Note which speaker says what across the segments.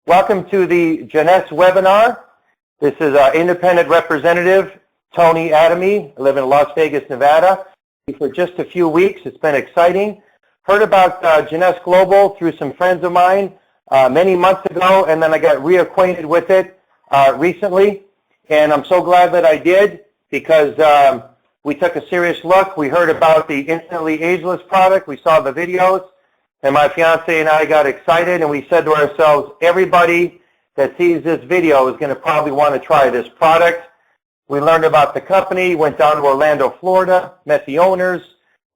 Speaker 1: Welcome to the Jeunesse webinar. This is our independent representative, Tony Adamy. I live in Las Vegas, Nevada. For just a few weeks, it's been exciting. Heard about Jeunesse Global through some friends of mine many months ago, and then I got reacquainted with it recently. And I'm so glad that I did, because we took a serious look. We heard about the Instantly Ageless product. We saw the videos. And my fiance and I got excited, and we said to ourselves, everybody that sees this video is going to probably want to try this product. We learned about the company, went down to Orlando, Florida, met the owners,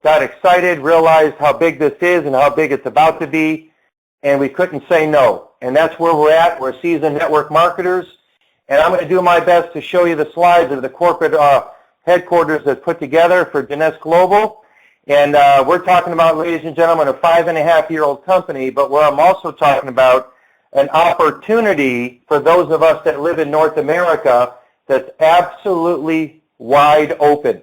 Speaker 1: got excited, realized how big this is and how big it's about to be, and we couldn't say no. And that's where we're at. We're seasoned network marketers, and I'm going to do my best to show you the slides of the corporate headquarters that's put together for Jeunesse Global. And we're talking about, ladies and gentlemen, a 5.5-year-old company, but where I'm also talking about an opportunity for those of us that live in North America that's absolutely wide open,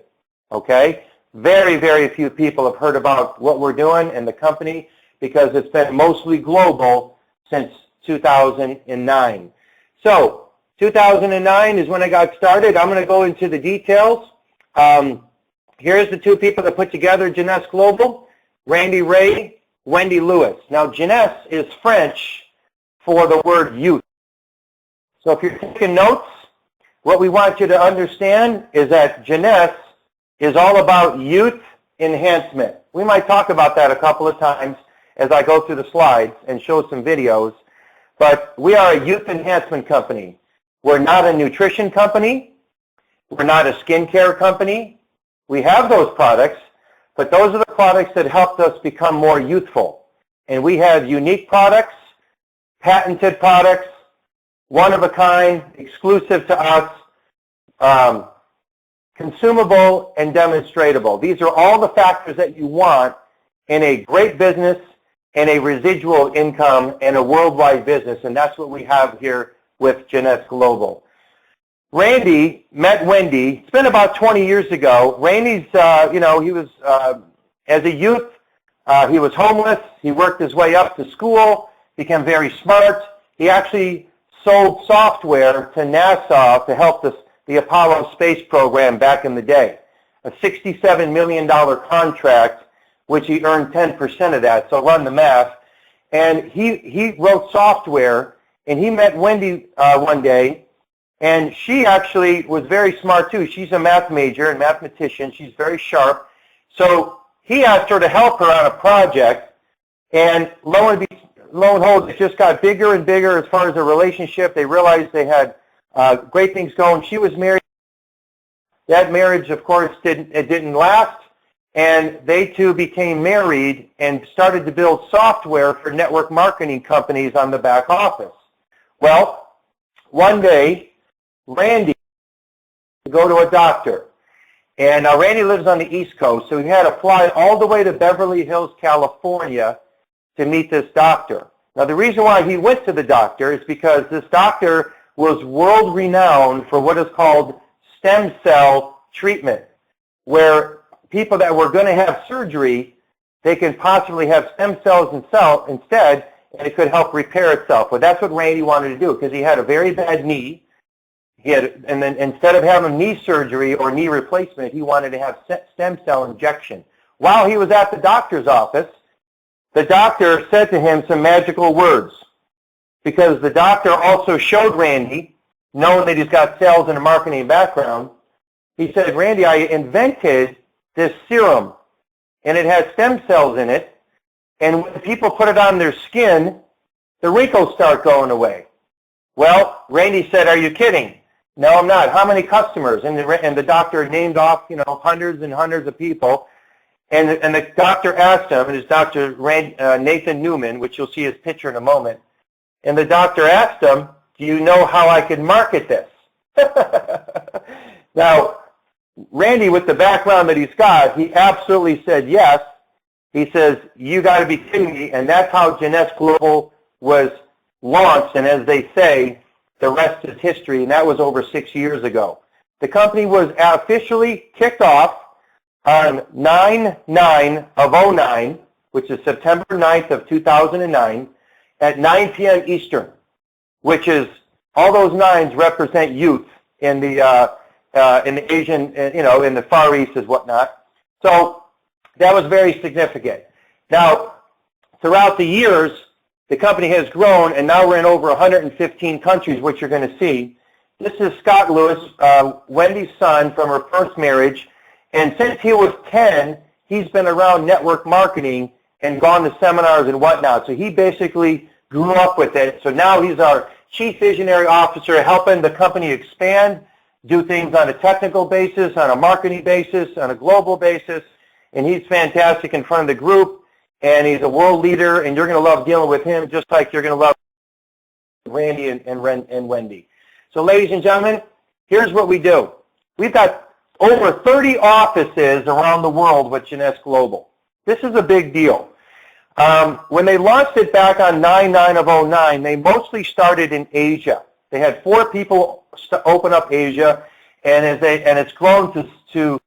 Speaker 1: okay? Very, very few people have heard about what we're doing and the company, because it's been mostly global since 2009. So 2009 is when I got started. I'm going to go into the details. Here's the two people that put together Jeunesse Global, Randy Ray, Wendy Lewis. Now, Jeunesse is French for the word youth. So if you're taking notes, what we want you to understand is that Jeunesse is all about youth enhancement. We might talk about that a couple of times as I go through the slides and show some videos, but we are a youth enhancement company. We're not a nutrition company. We're not a skincare company. We have those products, but those are the products that helped us become more youthful. And we have unique products, patented products, one-of-a-kind, exclusive to us, consumable and demonstratable. These are all the factors that you want in a great business and a residual income and a worldwide business, and that's what we have here with Jeunesse Global. Randy met Wendy. It's been about 20 years ago. Randy's, he was, as a youth, he was homeless. He worked his way up to school, became very smart. He actually sold software to NASA to help the Apollo space program back in the day. A $67 million contract, which he earned 10% of that, so run the math. And he wrote software, and he met Wendy one day. And she actually was very smart too. She's a math major and mathematician. She's very sharp. So he asked her to help her on a project, and lo and behold, it just got bigger and bigger as far as their relationship. They realized they had great things going. She was married. That marriage, of course, didn't last, and they two became married and started to build software for network marketing companies on the back office. Well, one day, Randy to go to a doctor, and Randy lives on the East Coast, so he had to fly all the way to Beverly Hills, California to meet this doctor. Now, the reason why he went to the doctor is because this doctor was world-renowned for what is called stem cell treatment, where people that were going to have surgery, they can possibly have stem cells instead, and it could help repair itself. But that's what Randy wanted to do, because he had a very bad knee. And then instead of having knee surgery or knee replacement, he wanted to have stem cell injection. While he was at the doctor's office, the doctor said to him some magical words, because the doctor also showed Randy, knowing that he's got sales and a marketing background, he said, Randy, I invented this serum, and it has stem cells in it, and when people put it on their skin, the wrinkles start going away. Well, Randy said, are you kidding? No, I'm not. How many customers? And the doctor named off, hundreds and hundreds of people. And the doctor asked him, and it's Dr. Nathan Newman, which you'll see his picture in a moment. And the doctor asked him, do you know how I can market this? Now, Randy, with the background that he's got, he absolutely said yes. He says, you got to be kidding me. And that's how Jeunesse Global was launched. And as they say, the rest is history, and that was over 6 years ago. The company was officially kicked off on 9/9/09, which is September 9th of 2009, at 9 p.m. Eastern. which is all those 9s represent youth in the Asian, in the Far East and whatnot. So that was very significant. Now, throughout the years, the company has grown, and now we're in over 115 countries, which you're going to see. This is Scott Lewis, Wendy's son from her first marriage, and since he was 10, he's been around network marketing and gone to seminars and whatnot. So he basically grew up with it. So now he's our Chief Visionary Officer, helping the company expand, do things on a technical basis, on a marketing basis, on a global basis, and he's fantastic in front of the group, and he's a world leader, and you're going to love dealing with him just like you're going to love Randy and Wendy. So ladies and gentlemen, here's what we do. We've got over 30 offices around the world with Jeunesse Global. This is a big deal. When they launched it back on 9/9/09, they mostly started in Asia. They had 4 people open up Asia, and it's grown to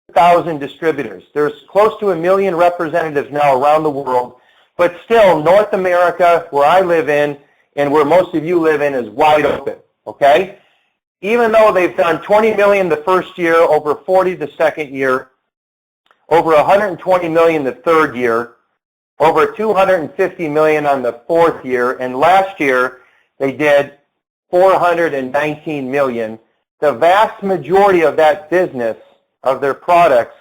Speaker 1: 1,000 distributors. There's close to 1 million representatives now around the world, but still North America, where I live in, and where most of you live in, is wide open, okay? Even though they've done 20 million the first year, over 40 the second year, over 120 million the third year, over 250 million on the fourth year, and last year they did 419 million. The vast majority of that business, of their products,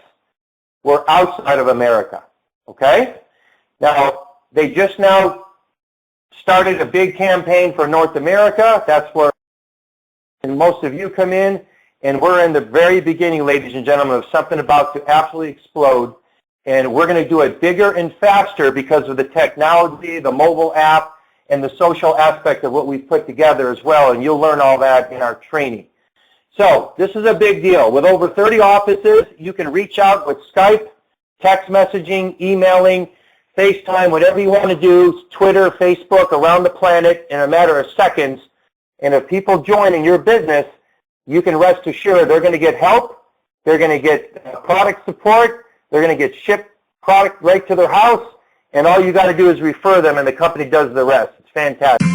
Speaker 1: were outside of America, okay? Now, they just now started a big campaign for North America. That's where most of you come in, and we're in the very beginning, ladies and gentlemen, of something about to absolutely explode, and we're going to do it bigger and faster because of the technology, the mobile app, and the social aspect of what we've put together as well, and you'll learn all that in our training. So this is a big deal. With over 30 offices, you can reach out with Skype, text messaging, emailing, FaceTime, whatever you want to do, Twitter, Facebook, around the planet in a matter of seconds. And if people join in your business, you can rest assured they're going to get help, they're going to get product support, they're going to get shipped product right to their house, and all you got to do is refer them, and the company does the rest. It's fantastic.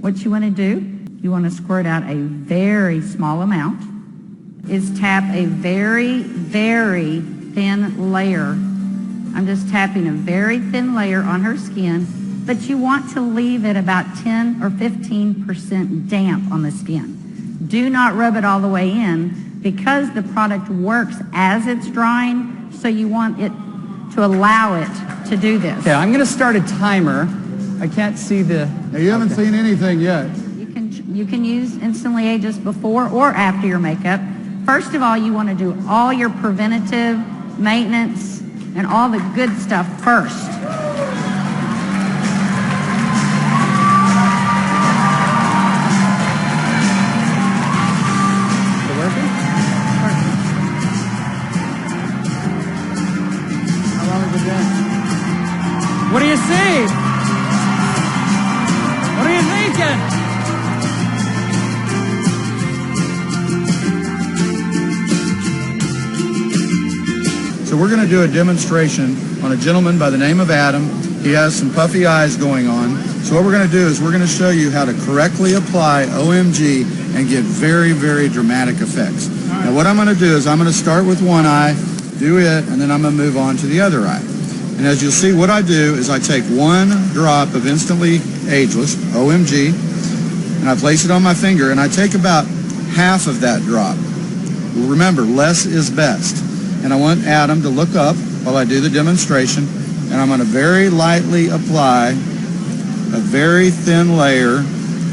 Speaker 2: What you want to do, you want to squirt out a very small amount, is tap a very, very thin layer. I'm just tapping a very thin layer on her skin, but you want to leave it about 10 or 15% damp on the skin. Do not rub it all the way in because the product works as it's drying, so you want it to allow it to do this.
Speaker 3: Yeah, I'm going to start a timer. I can't see the...
Speaker 4: Now, you haven't seen anything yet.
Speaker 2: You can use Instantly Ageless before or after your makeup. First of all, you want to do all your preventative maintenance and all the good stuff first.
Speaker 3: Is it working?
Speaker 2: Perfect.
Speaker 3: How long has it been? What do you see? What are you thinking?
Speaker 4: So we're going to do a demonstration on a gentleman by the name of Adam. He has some puffy eyes going on. So what we're going to do is we're going to show you how to correctly apply OMG and get very, very dramatic effects. Now what I'm going to do is I'm going to start with one eye, do it, and then I'm going to move on to the other eye. And as you'll see, what I do is I take 1 drop of Instantly Ageless, OMG, and I place it on my finger, and I take about half of that drop. Remember, less is best. And I want Adam to look up while I do the demonstration, and I'm going to very lightly apply a very thin layer,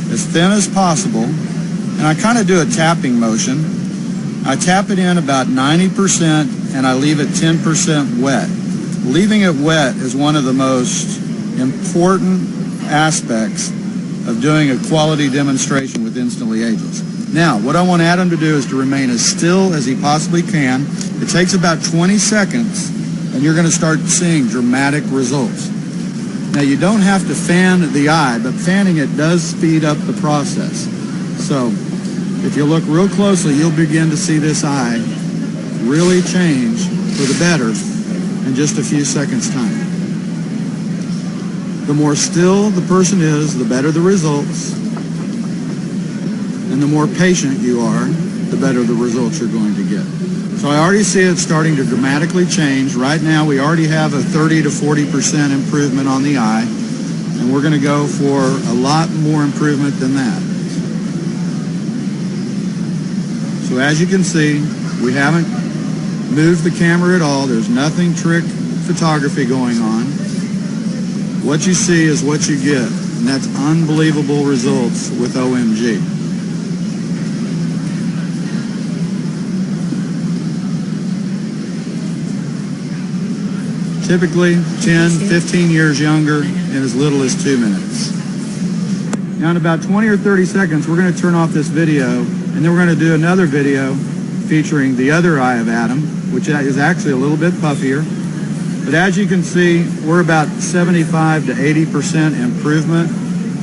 Speaker 4: as thin as possible, and I kind of do a tapping motion. I tap it in about 90%, and I leave it 10% wet. Leaving it wet is one of the most important aspects of doing a quality demonstration with Instantly Ageless. Now, what I want Adam to do is to remain as still as he possibly can. It takes about 20 seconds, and you're going to start seeing dramatic results. Now, you don't have to fan the eye, but fanning it does speed up the process. So, if you look real closely, you'll begin to see this eye really change for the better in just a few seconds' time. the more still the person is, the better the results. And the more patient you are, the better the results you're going to get. So I already see it starting to dramatically change. Right now we already have a 30 to 40% improvement on the eye, and we're going to go for a lot more improvement than that. So as you can see, we haven't moved the camera at all. There's nothing trick photography going on. What you see is what you get, and that's unbelievable results with OMG. Typically 10, 15 years younger in as little as 2 minutes. Now in about 20 or 30 seconds, we're going to turn off this video, and then we're going to do another video featuring the other eye of Adam, which is actually a little bit puffier. But as you can see, we're about 75 to 80% improvement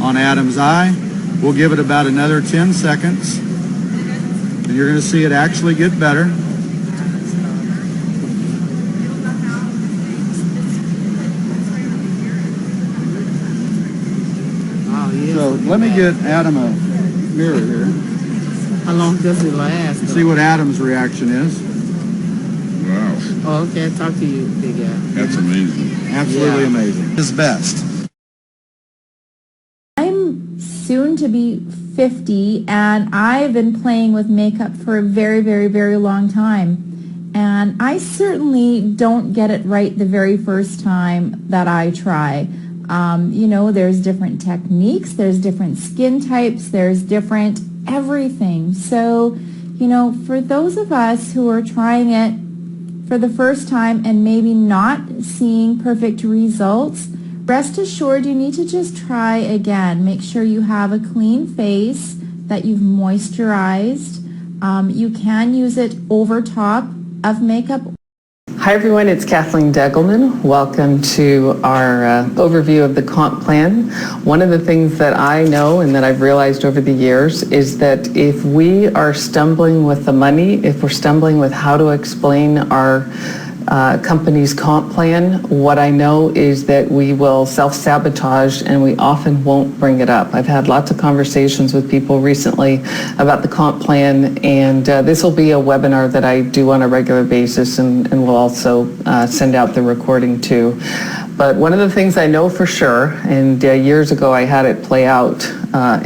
Speaker 4: on Adam's eye. We'll give it about another 10 seconds, and you're going to see it actually get better. So let me get Adam a mirror here.
Speaker 5: How long does it last?
Speaker 4: See what Adam's reaction is.
Speaker 6: Wow.
Speaker 5: Oh, okay. Talk to you, big guy.
Speaker 6: That's amazing.
Speaker 4: Absolutely
Speaker 5: Yeah.
Speaker 4: amazing. His best.
Speaker 7: I'm soon to be 50, and I've been playing with makeup for a very, very, very long time. And I certainly don't get it right the very first time that I try. You know, there's different techniques, there's different skin types, there's different everything. So, you know, for those of us who are trying it for the first time and maybe not seeing perfect results, rest assured you need to just try again. Make sure you have a clean face, that you've moisturized. You can use it over top of makeup.
Speaker 5: Hi everyone, it's Kathleen Degelman. Welcome to our overview of the comp plan. One of the things that I know and that I've realized over the years is that if we are stumbling with the money, if we're stumbling with how to explain our company's comp plan, what I know is that we will self-sabotage and we often won't bring it up. I've had lots of conversations with people recently about the comp plan, and this will be a webinar that I do on a regular basis, and we'll also send out the recording too. But one of the things I know for sure, and years ago I had it play out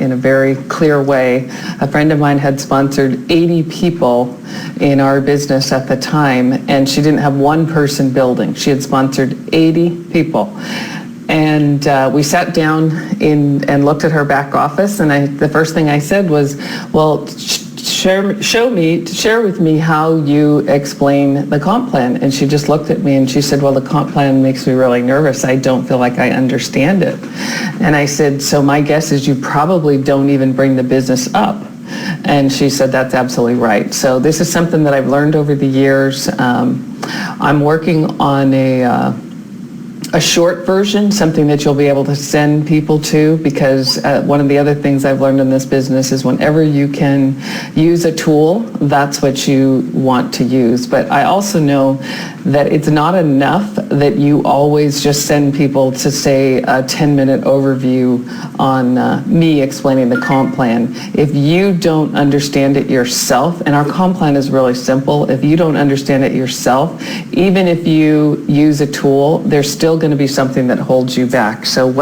Speaker 5: in a very clear way. A friend of mine had sponsored 80 people in our business at the time, and she didn't have one person building. She had sponsored 80 people. And we sat down and looked at her back office, and the first thing I said was, well, share with me how you explain the comp plan. And she just looked at me and she said, well, the comp plan makes me really nervous. I don't feel like I understand it. And I said, so my guess is you probably don't even bring the business up. And she said, that's absolutely right. So this is something that I've learned over the years. I'm working on a short version, something that you'll be able to send people to, because one of the other things I've learned in this business is whenever you can use a tool, that's what you want to use. But I also know that it's not enough that you always just send people to say a 10-minute overview on me explaining the comp plan. If you don't understand it yourself, and our comp plan is really simple, if you don't understand it yourself, even if you use a tool, there's still going to be something that holds you back. So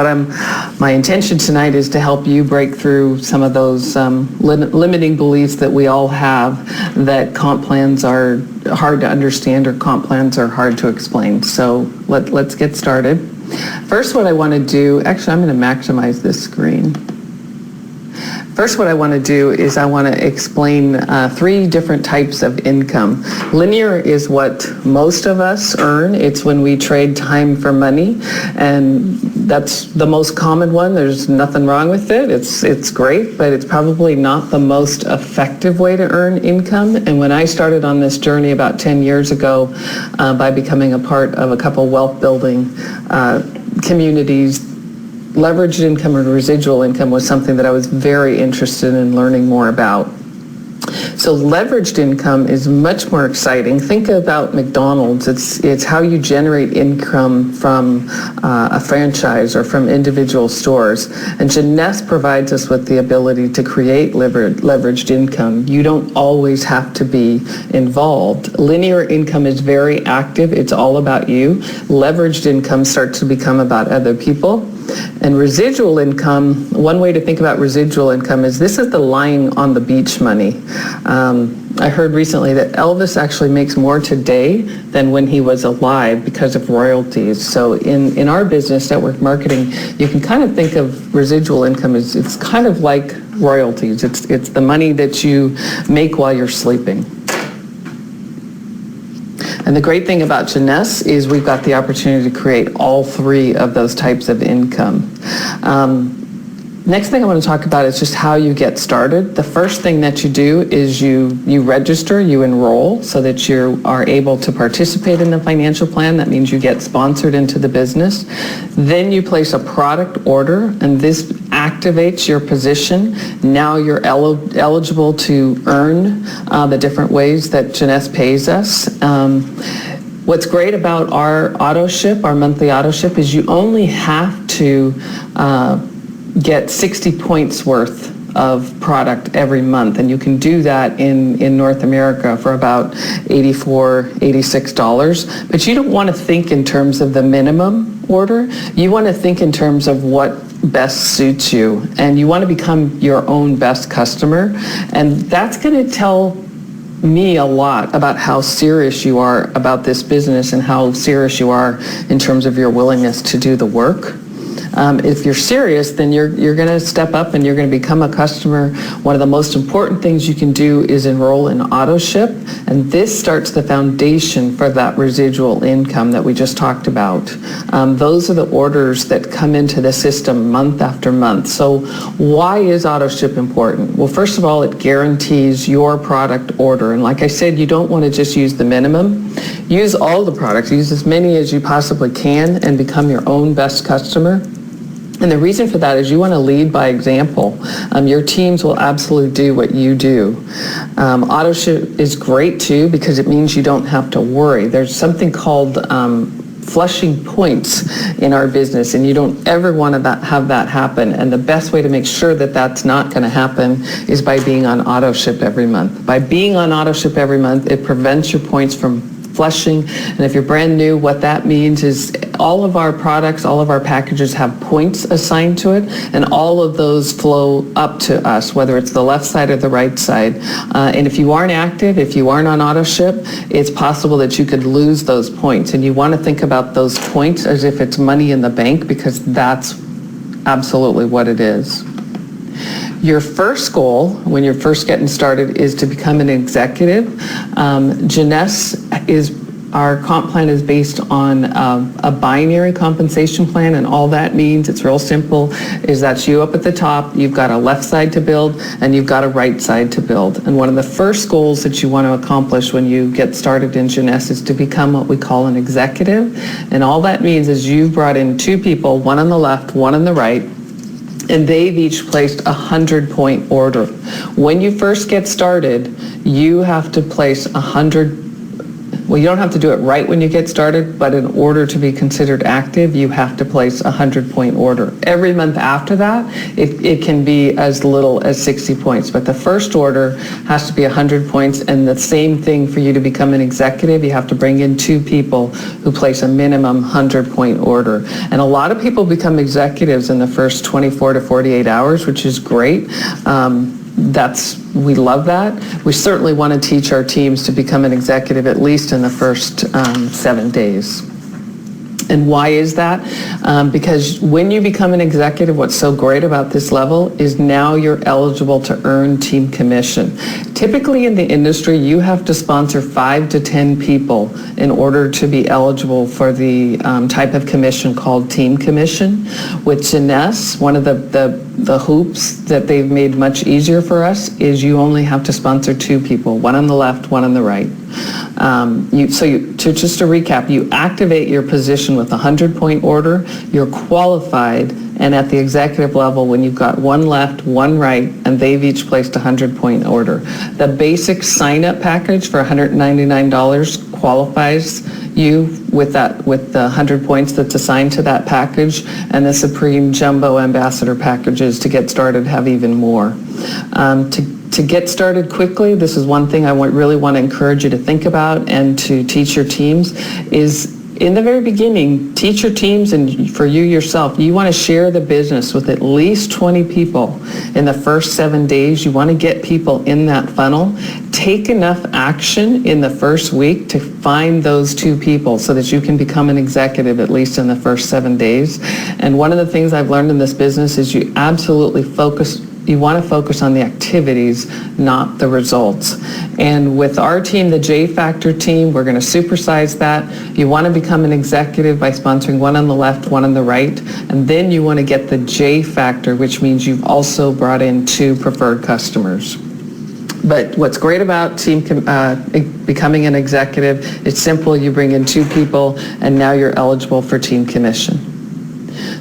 Speaker 5: my intention tonight is to help you break through some of those limiting beliefs that we all have, that comp plans are hard to understand or comp plans are hard to explain. So let's get started. First, what I want to do, actually I'm going to maximize this screen. First, what I want to do is I want to explain 3 different types of income. Linear is what most of us earn. It's when we trade time for money, and that's the most common one. There's nothing wrong with it. It's great, but it's probably not the most effective way to earn income. And when I started on this journey about 10 years ago by becoming a part of a couple wealth building communities, leveraged income and residual income was something that I was very interested in learning more about. So leveraged income is much more exciting. Think about McDonald's. It's how you generate income from a franchise or from individual stores. And Jeunesse provides us with the ability to create leveraged income. You don't always have to be involved. Linear income is very active. It's all about you. Leveraged income starts to become about other people. And residual income, one way to think about residual income is this is the lying on the beach money. I heard recently that Elvis actually makes more today than when he was alive because of royalties. So in our business, network marketing, you can kind of think of residual income as it's kind of like royalties. It's the money that you make while you're sleeping. And the great thing about Jeunesse is we've got the opportunity to create all three of those types of income. Next thing I want to talk about is just how you get started. The first thing that you do is you register, you enroll so that you are able to participate in the financial plan. That means you get sponsored into the business. Then you place a product order, and this activates your position. Now you're eligible to earn the different ways that Jeunesse pays us. What's great about our auto ship, our monthly auto ship, is you only have to get 60 points worth of product every month, and you can do that in North America for about $84, $86. But you don't want to think in terms of the minimum order. You want to think in terms of what best suits you, and you want to become your own best customer, and that's going to tell me a lot about how serious you are about this business and how serious you are in terms of your willingness to do the work. If you're serious, then you're going to step up and you're going to become a customer. One of the most important things you can do is enroll in auto ship, and this starts the foundation for that residual income that we just talked about. Those are the orders that come into the system month after month. So why is auto ship important? Well, first of all, it guarantees your product order, and like I said, you don't want to just use the minimum. Use all the products. Use as many as you possibly can and become your own best customer. And the reason for that is you want to lead by example. Your teams will absolutely do what you do. Auto ship is great too because it means you don't have to worry. There's something called flushing points in our business, and you don't ever want to have that happen. And the best way to make sure that that's not going to happen is by being on auto ship every month. By being on auto ship every month, it prevents your points from flushing. And if you're brand new, what that means is all of our products, all of our packages have points assigned to it, and all of those flow up to us, whether it's the left side or the right side. And if you aren't active, if you aren't on auto ship, it's possible that you could lose those points. And you want to think about those points as if it's money in the bank, because that's absolutely what it is. Your first goal when you're first getting started is to become an executive. Jeunesse our comp plan is based on a binary compensation plan, and all that means, it's real simple, is that you up at the top, you've got a left side to build and you've got a right side to build. And one of the first goals that you want to accomplish when you get started in Jeunesse is to become what we call an executive. And all that means is you've brought in two people, one on the left, one on the right, and they've each placed a 100-point order. When you first get started, you have to place 100. Well, you don't have to do it right when you get started, but in order to be considered active, you have to place a 100-point order. Every month after that, it can be as little as 60 points, but the first order has to be 100 points, and the same thing for you to become an executive, you have to bring in two people who place a minimum 100-point order. And a lot of people become executives in the first 24 to 48 hours, which is great. We love that. We certainly want to teach our teams to become an executive at least in the first 7 days. And why is that? Because when you become an executive, what's so great about this level is now you're eligible to earn team commission. Typically in the industry, you have to sponsor 5 to 10 people in order to be eligible for the type of commission called team commission. With Jeunesse, one of the hoops that they've made much easier for us is you only have to sponsor 2 people, one on the left, one on the right. Just to recap, you activate your position with a 100-point order, you're qualified, And at the executive level, when you've got one left, one right, and they've each placed a 100-point order. The basic sign-up package for $199 qualifies you with the 100 points that's assigned to that package, and the Supreme Jumbo Ambassador packages to get started have even more. To get started quickly, this is one thing I really want to encourage you to think about and to teach your teams is in the very beginning, teach your teams and for you yourself, you want to share the business with at least 20 people in the first 7 days. You want to get people in that funnel. Take enough action in the first week to find those 2 people so that you can become an executive at least in the first 7 days. And one of the things I've learned in this business is you absolutely you want to focus on the activities, not the results. And with our team, the J Factor team, we're going to supersize that. You want to become an executive by sponsoring one on the left, one on the right, and then you want to get the J Factor, which means you've also brought in 2 preferred customers. But what's great about becoming an executive, it's simple. You bring in 2 people, and now you're eligible for team commission.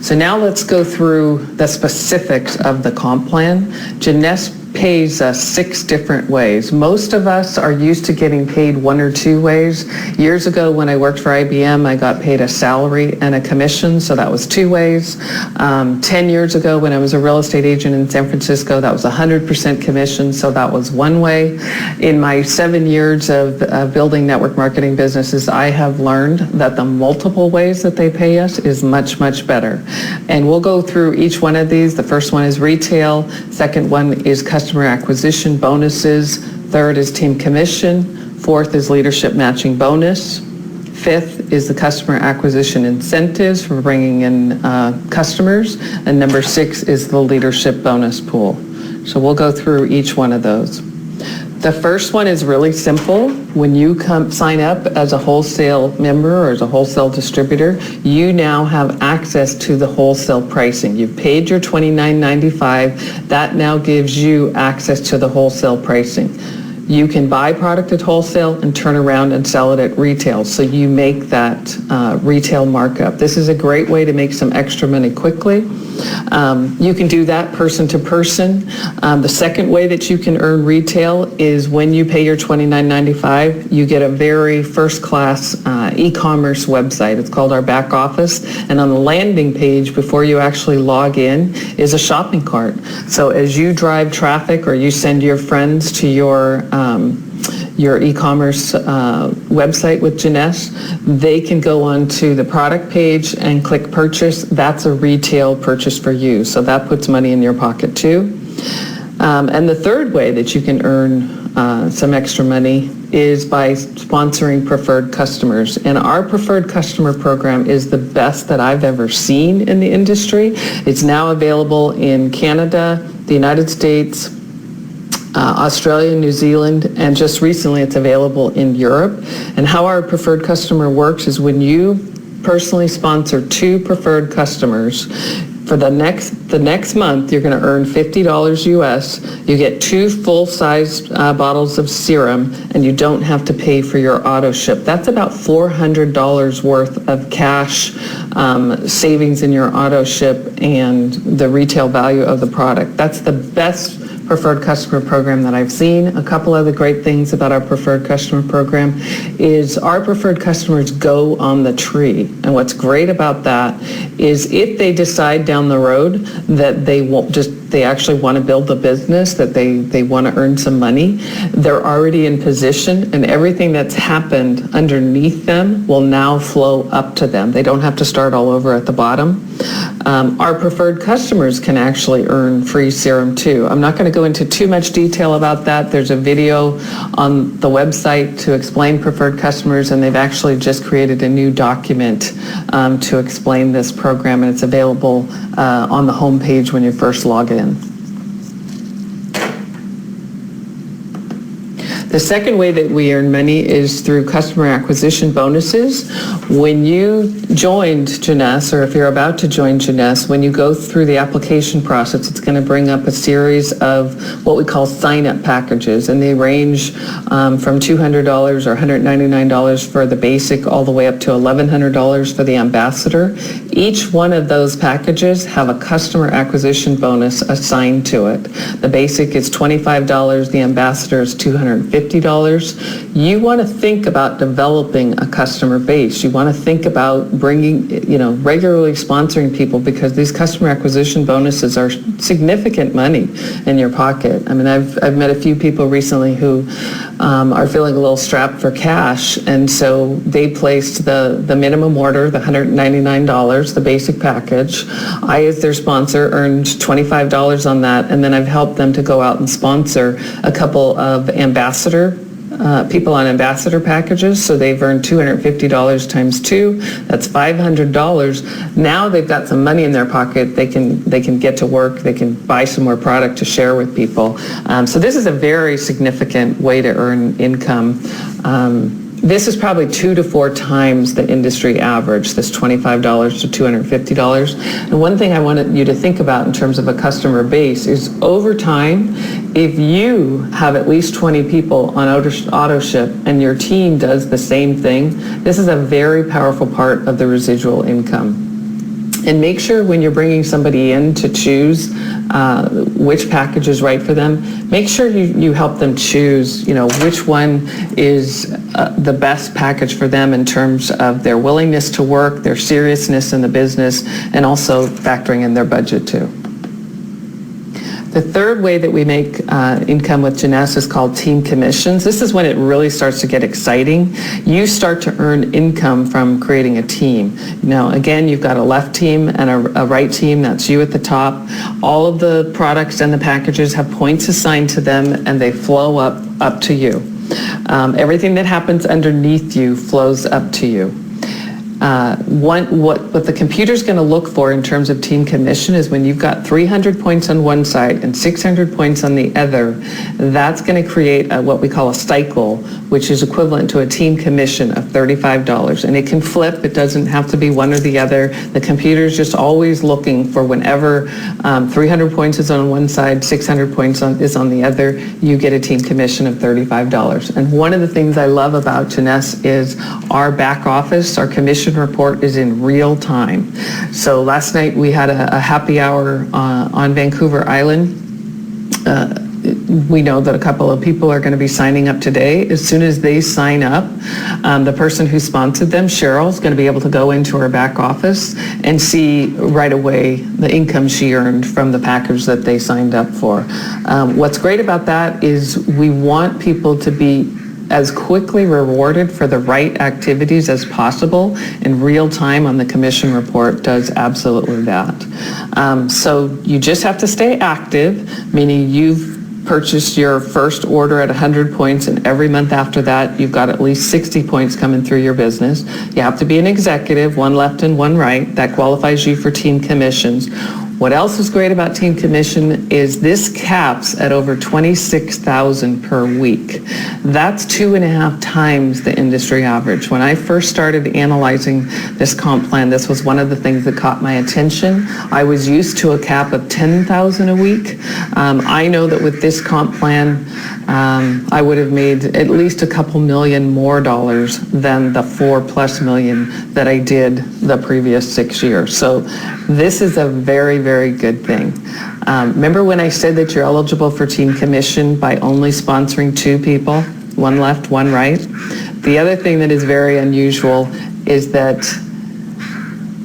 Speaker 5: So now let's go through the specifics of the comp plan. Jeunesse pays us 6 different ways. Most of us are used to getting paid 1 or 2 ways. Years ago when I worked for IBM, I got paid a salary and a commission, so that was 2 ways. 10 years ago when I was a real estate agent in San Francisco, that was 100% commission, so that was 1 way. In my 7 years of building network marketing businesses, I have learned that the multiple ways that they pay us is much, much better. And we'll go through each one of these. The first one is retail. Second one is customer acquisition bonuses. Third is team commission. Fourth is leadership matching bonus. Fifth is the customer acquisition incentives for bringing in customers. And number 6 is the leadership bonus pool. So we'll go through each one of those. The first one is really simple. When you sign up as a wholesale member or as a wholesale distributor, you now have access to the wholesale pricing. You've paid your $29.95. That now gives you access to the wholesale pricing. You can buy product at wholesale and turn around and sell it at retail. So you make that retail markup. This is a great way to make some extra money quickly. You can do that person to person. The second way that you can earn retail is when you pay your $29.95, you get a very first-class e-commerce website. It's called our back office. And on the landing page, before you actually log in, is a shopping cart. So as you drive traffic or you send your friends to your e-commerce website with Jeunesse, they can go onto the product page and click purchase. That's a retail purchase for you. So that puts money in your pocket too. And the third way that you can earn some extra money is by sponsoring preferred customers. And our preferred customer program is the best that I've ever seen in the industry. It's now available in Canada, the United States, Australia, New Zealand, and just recently it's available in Europe. And how our preferred customer works is when you personally sponsor 2 preferred customers, for the next month, you're going to earn $50 US. You get 2 full-size bottles of serum, and you don't have to pay for your auto ship. That's about $400 worth of cash savings in your auto ship and the retail value of the product. That's the best preferred customer program that I've seen. A couple other great things about our preferred customer program is our preferred customers go on the tree. And what's great about that is if they decide down the road that they actually want to build a business, that they want to earn some money, they're already in position, and everything that's happened underneath them will now flow up to them. They don't have to start all over at the bottom. Our preferred customers can actually earn free serum too. I'm not going to go into too much detail about that. There's a video on the website to explain preferred customers, and they've actually just created a new document to explain this program, and it's available on the home page when you first log in. The second way that we earn money is through customer acquisition bonuses. When you joined Jeunesse, or if you're about to join Jeunesse, when you go through the application process, it's going to bring up a series of what we call sign-up packages, and they range from $200 or $199 for the basic all the way up to $1,100 for the ambassador. Each one of those packages have a customer acquisition bonus assigned to it. The basic is $25, the ambassador is $250. You want to think about developing a customer base. You want to think about bringing, regularly sponsoring people, because these customer acquisition bonuses are significant money in your pocket. I mean, I've met a few people recently who are feeling a little strapped for cash, and so they placed the minimum order, the $199, the basic package. I, as their sponsor, earned $25 on that, and then I've helped them to go out and sponsor a couple of people on ambassador packages, so they've earned $250 times 2. That's $500. Now they've got some money in their pocket. They can get to work. They can buy some more product to share with people. So this is a very significant way to earn income. This is probably 2 to 4 times the industry average, this $25 to $250. And one thing I wanted you to think about in terms of a customer base is, over time, if you have at least 20 people on auto ship and your team does the same thing, this is a very powerful part of the residual income. And make sure when you're bringing somebody in to choose which package is right for them, make sure you help them choose, which one is the best package for them in terms of their willingness to work, their seriousness in the business, and also factoring in their budget too. The third way that we make income with Jeunesse is called team commissions. This is when it really starts to get exciting. You start to earn income from creating a team. Now, again, you've got a left team and a right team. That's you at the top. All of the products and the packages have points assigned to them, and they flow up to you. Everything that happens underneath you flows up to you. What the computer's going to look for in terms of team commission is when you've got 300 points on one side and 600 points on the other, that's going to create what we call a cycle, which is equivalent to a team commission of $35. And it can flip. It doesn't have to be one or the other. The computer's just always looking for whenever 300 points is on one side, 600 points is on the other, you get a team commission of $35. And one of the things I love about Jeunesse is our back office, our commission report is in real time. So last night we had a happy hour on Vancouver Island. We know that a couple of people are going to be signing up today. As soon as they sign up, the person who sponsored them, Cheryl, is going to be able to go into her back office and see right away the income she earned from the package that they signed up for. What's great about that is we want people to be as quickly rewarded for the right activities as possible, and real time on the commission report does absolutely that. So you just have to stay active, meaning you've purchased your first order at 100 points, and every month after that you've got at least 60 points coming through your business. You have to be an executive, one left and one right. That qualifies you for team commissions. What else is great about team commission is this caps at over $26,000 per week. That's 2.5 times the industry average. When I first started analyzing this comp plan, this was one of the things that caught my attention. I was used to a cap of $10,000 a week. I know that with this comp plan, I would have made at least a couple million more dollars than the $4+ million that I did the previous 6 years. So this is a very, very good thing. Remember when I said that you're eligible for team commission by only sponsoring 2 people, one left, one right? The other thing that is very unusual is that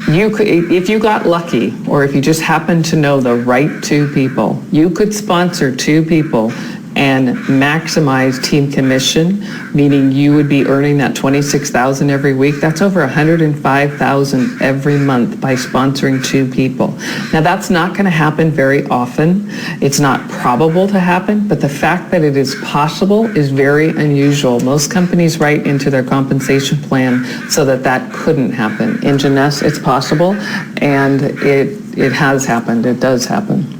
Speaker 5: you could, if you got lucky, or if you just happened to know the right 2 people, you could sponsor 2 people and maximize team commission, meaning you would be earning that $26,000 every week. That's over $105,000 every month by sponsoring 2 people. Now that's not going to happen very often. It's not probable to happen, but the fact that it is possible is very unusual. Most companies write into their compensation plan so that that couldn't happen. In Jeunesse, it's possible, and it has happened. It does happen.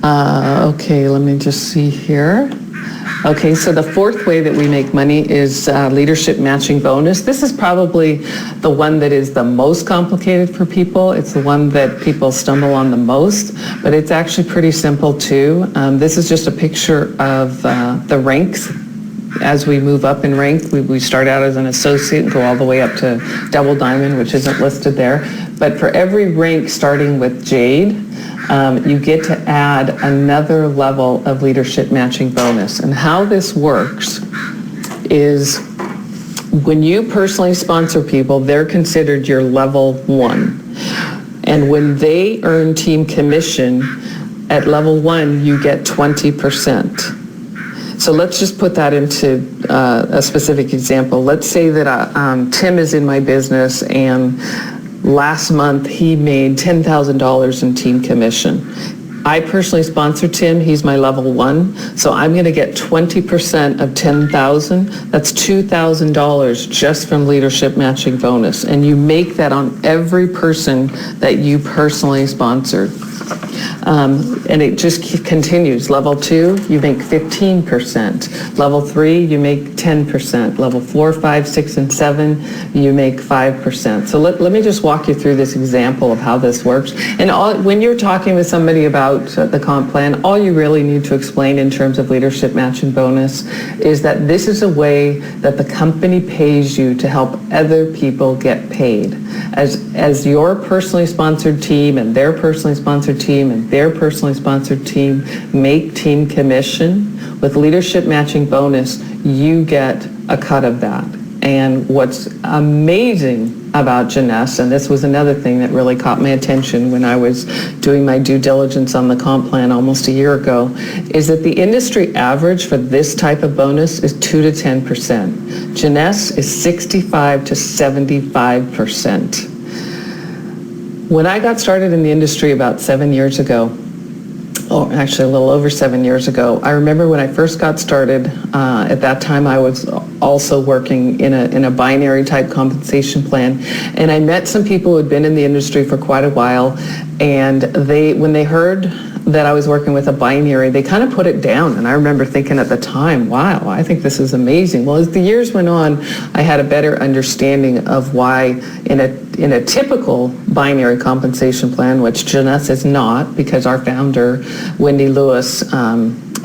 Speaker 5: Okay, let me just see here. Okay, so the fourth way that we make money is leadership matching bonus. This is probably the one that is the most complicated for people. It's the one that people stumble on the most, but it's actually pretty simple too. This is just a picture of the ranks. As we move up in rank, we start out as an associate and go all the way up to double diamond, which isn't listed there. But for every rank starting with jade, you get to add another level of leadership matching bonus. And how this works is when you personally sponsor people, they're considered your level 1. And when they earn team commission at level 1, you get 20%. So let's just put that into a specific example. Let's say that Tim is in my business and last month he made $10,000 in team commission. I personally sponsor Tim. He's my level 1. So I'm going to get 20% of $10,000. That's $2,000 just from leadership matching bonus. And you make that on every person that you personally sponsored. And it just continues. Level 2, you make 15%. Level 3, you make 10%. Level 4, 5, 6, and 7, you make 5%. So let me just walk you through this example of how this works. And when you're talking with somebody about the comp plan, all you really need to explain in terms of leadership matching bonus is that this is a way that the company pays you to help other people get paid. As your personally sponsored team and their personally sponsored team and their personally sponsored team make team commission, with leadership matching bonus, you get a cut of that. And what's amazing about Jeunesse, and this was another thing that really caught my attention when I was doing my due diligence on the comp plan almost a year ago, is that the industry average for this type of bonus is 2 to 10%. Jeunesse is 65 to 75%. When I got started in the industry about 7 years ago, oh, actually a little over 7 years ago, I remember when I first got started, at that time I was also working in a binary type compensation plan, and I met some people who had been in the industry for quite a while, and when they heard that I was working with a binary, they kind of put it down. And I remember thinking at the time, wow, I think this is amazing. Well, as the years went on, I had a better understanding of why in a typical binary compensation plan, which Jeunesse is not, because our founder, Wendy Lewis,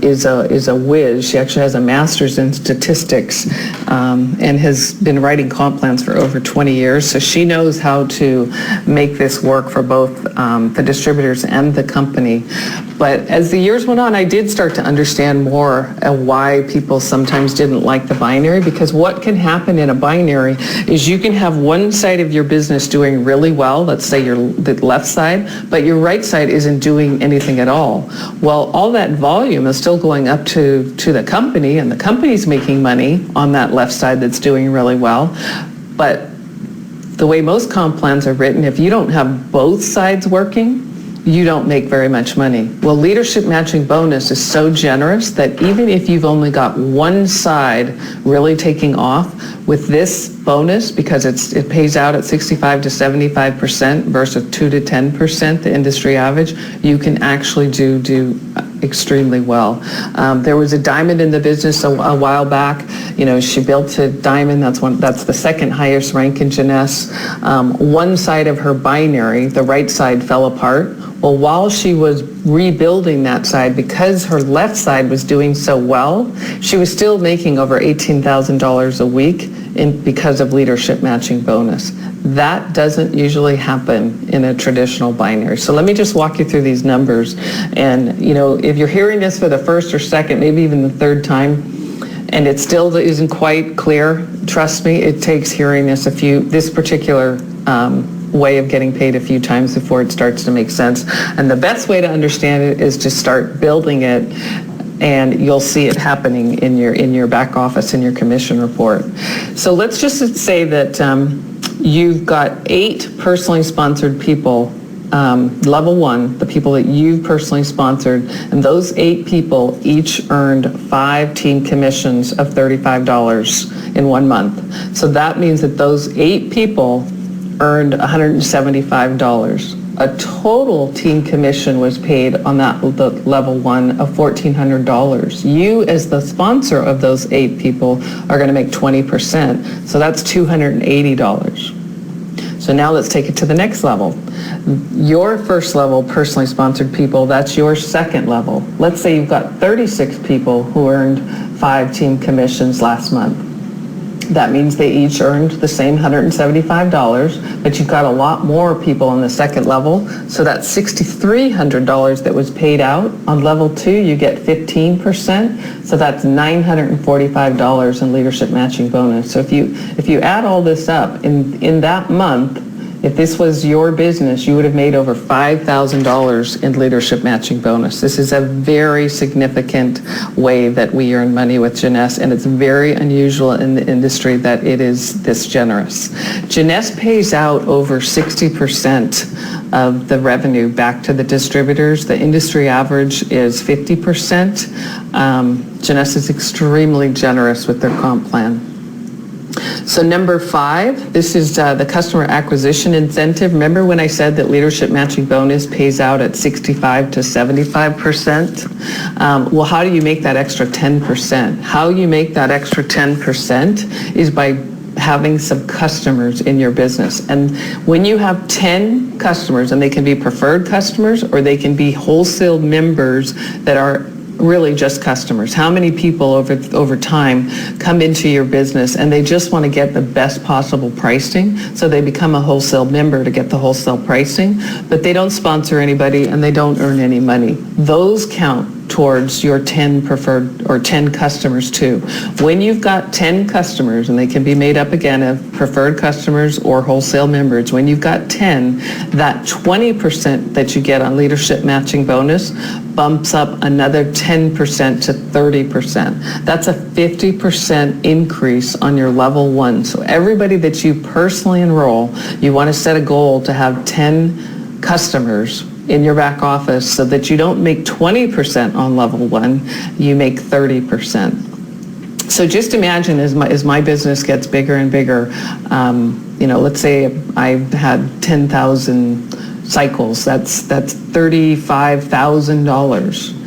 Speaker 5: is a whiz. She actually has a master's in statistics and has been writing comp plans for over 20 years. So she knows how to make this work for both the distributors and the company. But as the years went on, I did start to understand more why people sometimes didn't like the binary, because what can happen in a binary is you can have one side of your business doing really well, let's say the left side, but your right side isn't doing anything at all. Well, all that volume is still going up to the company, and the company's making money on that left side that's doing really well. But the way most comp plans are written, if you don't have both sides working, you don't make very much money. Well, leadership matching bonus is so generous that even if you've only got one side really taking off, with this bonus, because it pays out at 65 to 75% versus 2 to 10%, the industry average, you can actually do extremely well. There was a diamond in the business a while back. You know, she built a diamond. That's the second highest rank in Jeunesse. One side of her binary, the right side, fell apart. Well, while she was rebuilding that side, because her left side was doing so well, she was still making over $18,000 a week because of leadership matching bonus. That doesn't usually happen in a traditional binary. So let me just walk you through these numbers. And, you know, if you're hearing this for the first or second, maybe even the third time, and it still isn't quite clear, trust me, it takes hearing this particular way of getting paid a few times before it starts to make sense. And the best way to understand it is to start building it, and you'll see it happening in your back office, in your commission report. So let's just say that you've got 8 personally sponsored people, level 1, the people that you've personally sponsored, and those 8 people each earned 5 team commissions of $35 in 1 month. So that means that those 8 people earned $175 a total team commission was paid on that the level 1 of $1,400. You, as the sponsor of those 8 people, are going to make 20%. So that's $280. So now let's take it to the next level. Your first level personally sponsored people, that's your second level. Let's say you've got 36 people who earned 5 team commissions last month. That means they each earned the same $175, but you've got a lot more people on the second level. So that's $6,300 that was paid out. On level 2, you get 15%. So that's $945 in leadership matching bonus. So if you add all this up in that month, if this was your business, you would have made over $5,000 in leadership matching bonus. This is a very significant way that we earn money with Jeunesse, and it's very unusual in the industry that it is this generous. Jeunesse pays out over 60% of the revenue back to the distributors. The industry average is 50%. Jeunesse is extremely generous with their comp plan. So number 5, this is the customer acquisition incentive. Remember when I said that leadership matching bonus pays out at 65 to 75%? Well, how do you make that extra 10%? How you make that extra 10% is by having some customers in your business. And when you have 10 customers, and they can be preferred customers or they can be wholesale members that are really just customers. How many people over time come into your business and they just want to get the best possible pricing, so they become a wholesale member to get the wholesale pricing, but they don't sponsor anybody and they don't earn any money. Those count towards your 10 preferred or 10 customers too. When you've got 10 customers, and they can be made up again of preferred customers or wholesale members, when you've got 10, that 20% that you get on leadership matching bonus bumps up another 10% to 30%. That's a 50% increase on your level 1. So everybody that you personally enroll, you want to set a goal to have 10 customers in your back office so that you don't make 20% on level 1, you make 30%. So just imagine as my business gets bigger and bigger, let's say I've had 10,000 cycles, that's $35,000.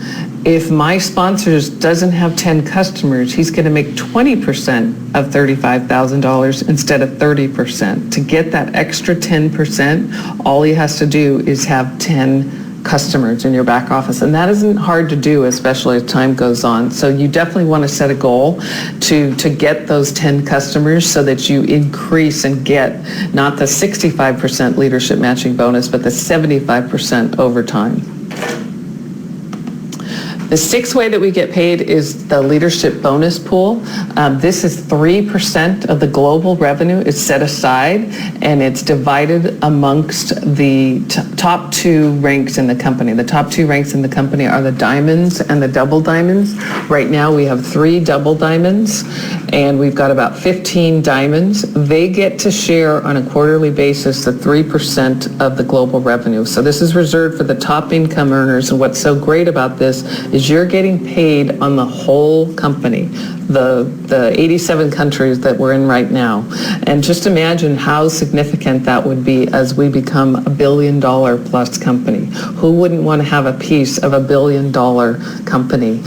Speaker 5: If my sponsor doesn't have 10 customers, he's going to make 20% of $35,000 instead of 30%. To get that extra 10%, all he has to do is have 10 customers in your back office. And that isn't hard to do, especially as time goes on. So you definitely want to set a goal to get those 10 customers so that you increase and get not the 65% leadership matching bonus, but the 75% over time. The 6th way that we get paid is the leadership bonus pool. This is 3% of the global revenue. It's set aside and it's divided amongst the top 2 ranks in the company. The top 2 ranks in the company are the diamonds and the double diamonds. Right now we have 3 double diamonds and we've got about 15 diamonds. They get to share on a quarterly basis the 3% of the global revenue. So this is reserved for the top income earners, and what's so great about this is you're getting paid on the whole company, the 87 countries that we're in right now. And just imagine how significant that would be as we become $1 billion plus company. Who wouldn't want to have a piece of $1 billion company?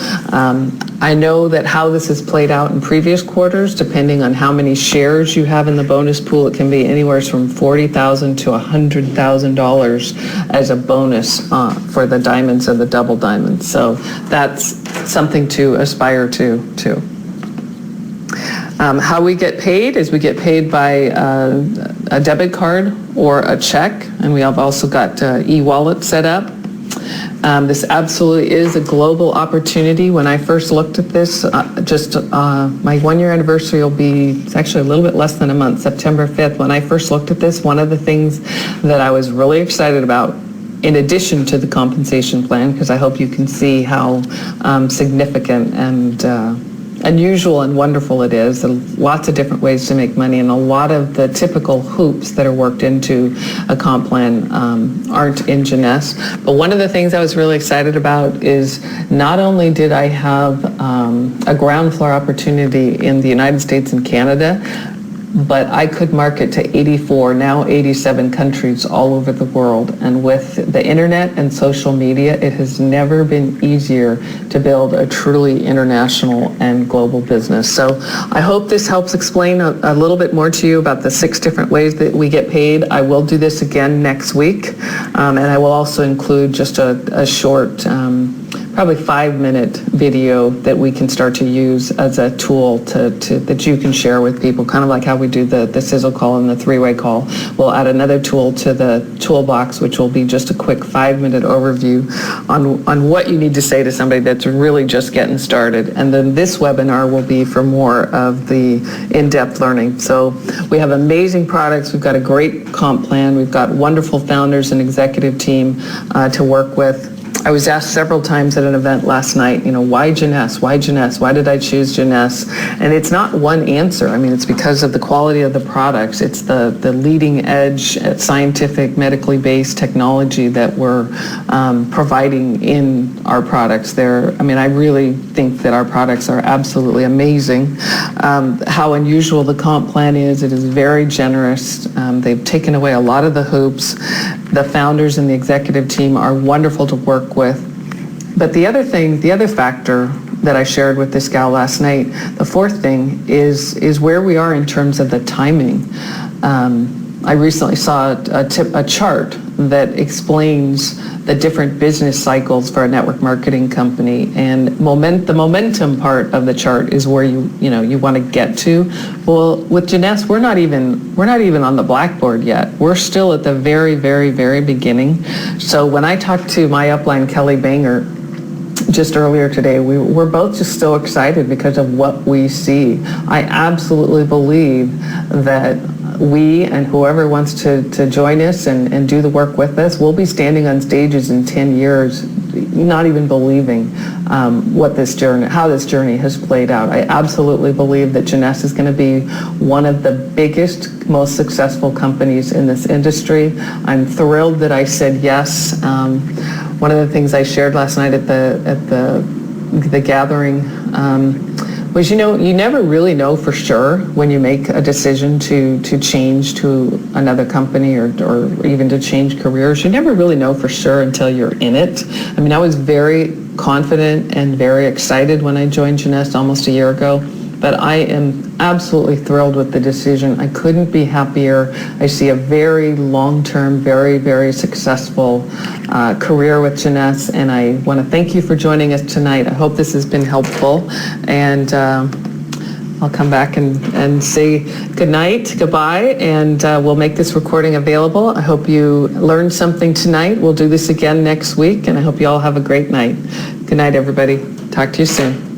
Speaker 5: I know that how this has played out in previous quarters, depending on how many shares you have in the bonus pool, it can be anywhere from $40,000 to $100,000 as a bonus for the diamonds and the double diamonds. So that's something to aspire to too. How we get paid is we get paid by a debit card or a check, and we have also got e-wallet set up. This absolutely is a global opportunity. When I first looked at this, my 1-year anniversary will be, it's actually a little bit less than a month, September 5th. When I first looked at this, one of the things that I was really excited about, in addition to the compensation plan, because I hope you can see how significant and unusual and wonderful it is. Lots of different ways to make money, and a lot of the typical hoops that are worked into a comp plan aren't in Jeunesse. But one of the things I was really excited about is not only did I have a ground floor opportunity in the United States and Canada, but I could market to 84, now 87 countries all over the world. And with the internet and social media, it has never been easier to build a truly international and global business. So I hope this helps explain a little bit more to you about the 6 different ways that we get paid. I will do this again next week, and I will also include just a short, probably 5-minute video that we can start to use as a tool that you can share with people, kind of like how we do the sizzle call and the 3-way call. We'll add another tool to the toolbox, which will be just a quick 5-minute overview on what you need to say to somebody that's really just getting started. And then this webinar will be for more of the in-depth learning. So we have amazing products. We've got a great comp plan. We've got wonderful founders and executive team to work with. I was asked several times at an event last night, why Jeunesse? Why Jeunesse? Why did I choose Jeunesse? And it's not one answer. I mean, it's because of the quality of the products. It's the leading edge scientific, medically based technology that we're providing in our products. I really think that our products are absolutely amazing. How unusual the comp plan is, it is very generous. They've taken away a lot of the hoops. The founders and the executive team are wonderful to work with. But the other factor that I shared with this gal last night, the fourth thing is where we are in terms of the timing. I recently saw a chart that explains the different business cycles for a network marketing company, and the momentum part of the chart is where you want to get to. Well, with Jeunesse, we're not even on the blackboard yet. We're still at the very, very, very beginning. So when I talked to my upline Kelly Banger just earlier today, we're both just so excited because of what we see. I absolutely believe that we and whoever wants to join us and do the work with us, we'll be standing on stages in 10 years, not even believing how this journey has played out. I absolutely believe that Jeunesse is going to be one of the biggest, most successful companies in this industry. I'm thrilled that I said yes. One of the things I shared last night at the gathering was, you never really know for sure when you make a decision to change to another company or even to change careers. You never really know for sure until you're in it. I was very confident and very excited when I joined Jeunesse almost a year ago, but I am absolutely thrilled with the decision. I couldn't be happier. I see a very long-term, very, very successful career with Jeunesse, and I want to thank you for joining us tonight. I hope this has been helpful, and I'll come back and say good night, goodbye, and we'll make this recording available. I hope you learned something tonight. We'll do this again next week, and I hope you all have a great night. Good night, everybody. Talk to you soon.